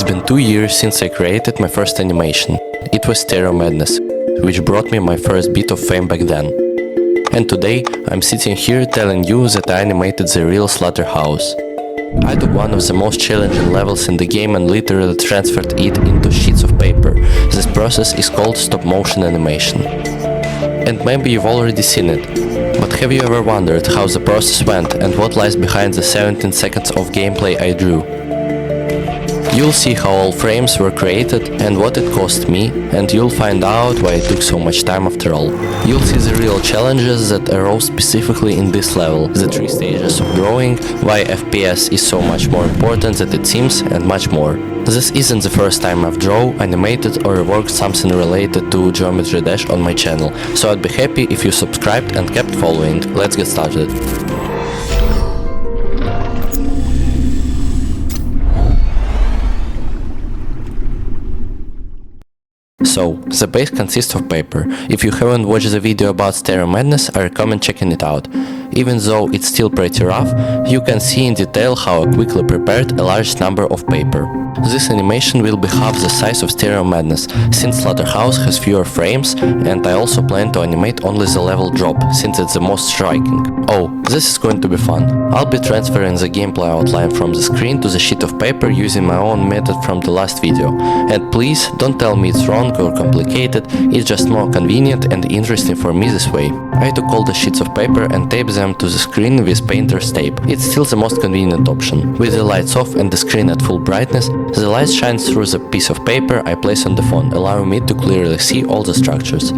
been 2 years since I created my first animation. It was Stereo Madness, which brought me my first bit of fame back then. And today I'm sitting here telling you that I animated the real Slaughterhouse. I took one of the most challenging levels in the game and literally transferred it into sheets of paper. This process is called stop-motion animation. And maybe you've already seen it, but have you ever wondered how the process went and what lies behind the 17 seconds of gameplay I drew? You'll see how all frames were created and what it cost me, and you'll find out why it took so much time after all. You'll see the real challenges that arose specifically in this level, the 3 stages of drawing, why FPS is so much more important than it seems, and much more. This isn't the first time I've drawn, animated or reworked something related to Geometry Dash on my channel, so I'd be happy if you subscribed and kept following. Let's get started. So, the base consists of paper. If you haven't watched the video about Stereo Madness, I recommend checking it out. Even though it's still pretty rough, you can see in detail how I quickly prepared a large number of paper. This animation will be half the size of Stereo Madness, since Slaughterhouse has fewer frames, and I also plan to animate only the level drop, since it's the most striking. Oh, this is going to be fun. I'll be transferring the gameplay outline from the screen to the sheet of paper using my own method from the last video. And please, don't tell me it's wrong or complicated, it's just more convenient and interesting for me this way. I took all the sheets of paper and taped them to the screen with painter's tape. It's still the most convenient option. With the lights off and the screen at full brightness, the light shines through the piece of paper I place on the phone, allowing me to clearly see all the structures.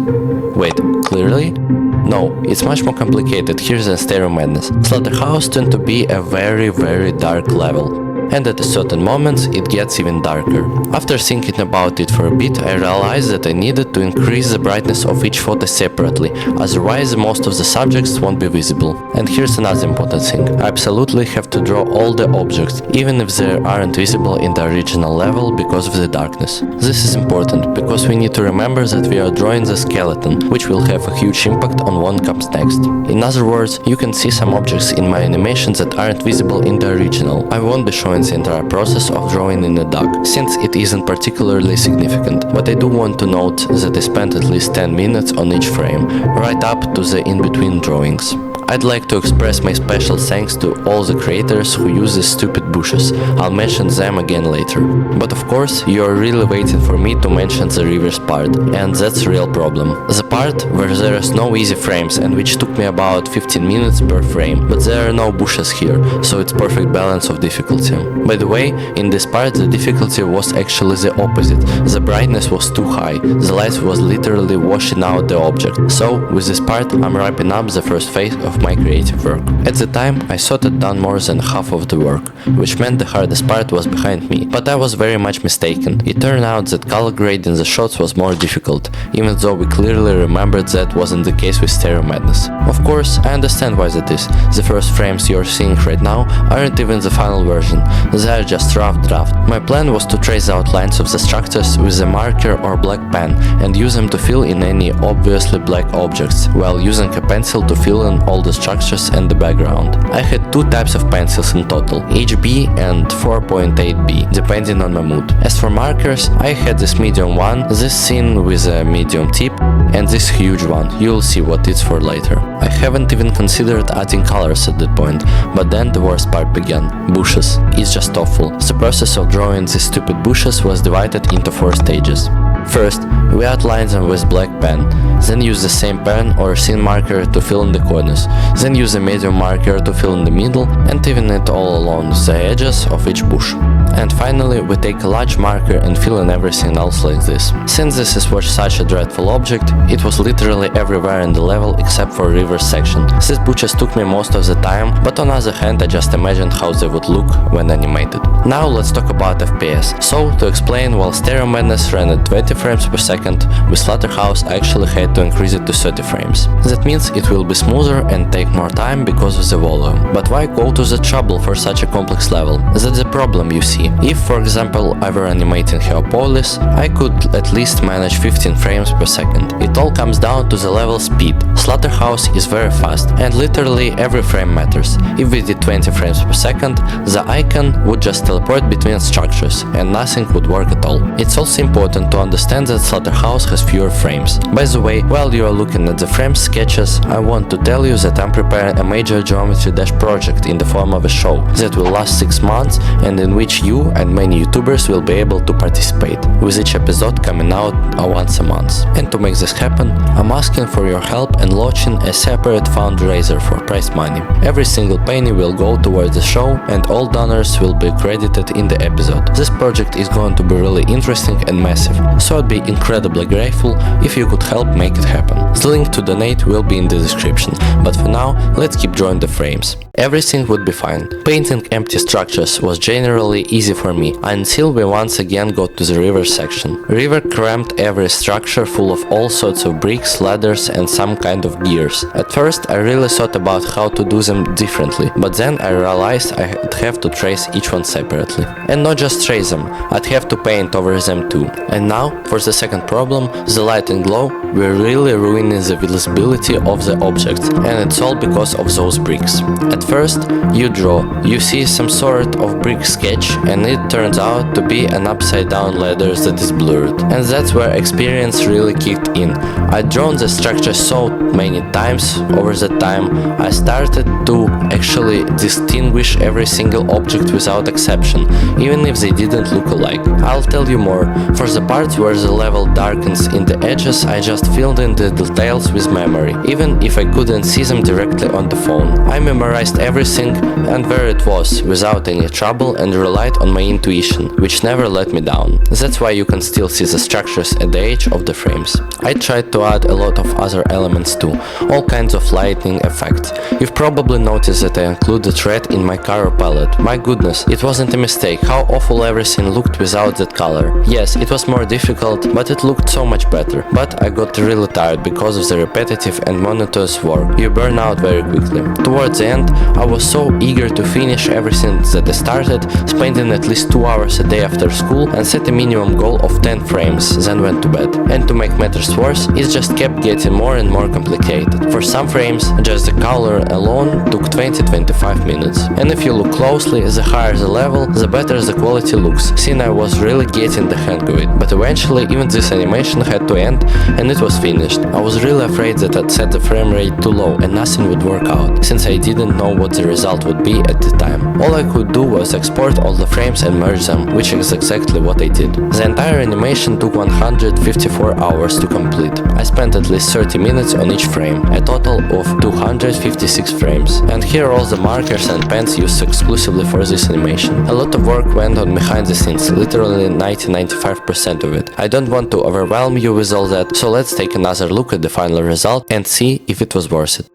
Wait, clearly? No, it's much more complicated here than Stereo Madness. Slaughterhouse tends to be a very dark level. And at a certain moment it gets even darker. After thinking about it for a bit, I realized that I needed to increase the brightness of each photo separately, otherwise most of the subjects won't be visible. And here's another important thing, I absolutely have to draw all the objects, even if they aren't visible in the original level because of the darkness. This is important, because we need to remember that we are drawing the skeleton, which will have a huge impact on what comes next. In other words, you can see some objects in my animations that aren't visible in the original. I won't be showing the entire process of drawing in the dark, since it isn't particularly significant, but I do want to note that I spent at least 10 minutes on each frame, right up to the in-between drawings. I'd like to express my special thanks to all the creators who use these stupid bushes. I'll mention them again later. But of course, you're really waiting for me to mention the rivers part, and that's a real problem. The part where there is no easy frames and which took me about 15 minutes per frame, but there are no bushes here, so it's perfect balance of difficulty. By the way, in this part the difficulty was actually the opposite. The brightness was too high, the light was literally washing out the object. So, with this part I'm wrapping up the first phase of my creative work. At the time I thought I'd done more than half of the work, which meant the hardest part was behind me, but I was very much mistaken. It turned out that color grading the shots was more difficult, even though we clearly remembered that wasn't the case with Stereo Madness. Of course, I understand why that is. The first frames you're seeing right now aren't even the final version, they are just rough draft. My plan was to trace the outlines of the structures with a marker or black pen and use them to fill in any obviously black objects, while using a pencil to fill in all the structures and the background. I had 2 types of pencils in total, HB and 4.8B, depending on my mood. As for markers, I had this medium one, this thin with a medium tip, and this huge one. You'll see what it's for later. I haven't even considered adding colors at that point, but then the worst part began. Bushes. It's just awful. The process of drawing these stupid bushes was divided into 4 stages. First, we outline them with black pen, then use the same pen or thin marker to fill in the corners, then use a medium marker to fill in the middle and even it all along the edges of each bush. And finally, we take a large marker and fill in everything else like this. Since this is such a dreadful object, it was literally everywhere in the level except for river section. These bushes took me most of the time, but on the other hand I just imagined how they would look when animated. Now let's talk about FPS. So, to explain, while Stereo Madness ran at 20 frames per second, with Slaughterhouse I actually had to increase it to 30 frames. That means it will be smoother and take more time because of the volume. But why go to the trouble for such a complex level? That's the problem, you see. see. If, for example, I were animating Heliopolis, I could at least manage 15 frames per second. It all comes down to the level speed. Slaughterhouse is very fast, and literally every frame matters. If we did 20 frames per second, the icon would just teleport between structures, and nothing would work at all. It's also important to understand that Slaughterhouse has fewer frames. By the way, while you are looking at the frame sketches, I want to tell you that I'm preparing a major Geometry Dash project in the form of a show that will last 6 months and in which you and many YouTubers will be able to participate, with each episode coming out once a month. And to make this happen, I'm asking for your help and launching a separate fundraiser for prize money. Every single penny will go towards the show and all donors will be credited in the episode. This project is going to be really interesting and massive, so I'd be incredibly grateful if you could help make it happen. The link to donate will be in the description, but for now, let's keep drawing the frames. Everything would be fine. Painting empty structures was generally easy for me, until we once again got to the river section. River crammed every structure full of all sorts of bricks, ladders and some kind of gears. At first I really thought about how to do them differently, but then I realized I'd have to trace each one separately. And not just trace them, I'd have to paint over them too. And now, for the second problem, the light and glow were really ruining the visibility of the objects, and it's all because of those bricks. At first, you draw, you see some sort of brick sketch, and it turns out to be an upside down ladder that is blurred. And that's where experience really kicked in. I'd drawn the structure so many times over the time, I started to actually distinguish every single object without exception, even if they didn't look alike. I'll tell you more. For the parts where the level darkens in the edges, I just filled in the details with memory, even if I couldn't see them directly on the phone. I memorized everything and where it was, without any trouble, and relied on my intuition, which never let me down. That's why you can still see the structures at the edge of the frames. I tried to add a lot of other elements too, all kinds of lighting effects. You've probably noticed that I included red in my color palette. My goodness, it wasn't a mistake how awful everything looked without that color. Yes, it was more difficult, but it looked so much better. But I got really tired because of the repetitive and monotonous work. You burn out very quickly. Towards the end, I was so eager to finish everything that I started, spending at least 2 hours a day after school, and set a minimum goal of 10 frames, then went to bed. And to make matters worse, it just kept getting more and more complicated. For some frames, just the color alone took 20-25 minutes. And if you look closely, the higher the level, the better the quality looks, since I was really getting the hang of it. But eventually, even this animation had to end, and it was finished. I was really afraid that I'd set the frame rate too low and nothing would work out, since I didn't know what the result would be at the time. All I could do was export all the frames and merge them, which is exactly what I did. The entire animation took 154 hours to complete. I spent at least 30 minutes on each frame, a total of 256 frames. And here are all the markers and pens used exclusively for this animation. A lot of work went on behind the scenes, literally 90-95% of it. I don't want to overwhelm you with all that, so let's take another look at the final result and see if it was worth it.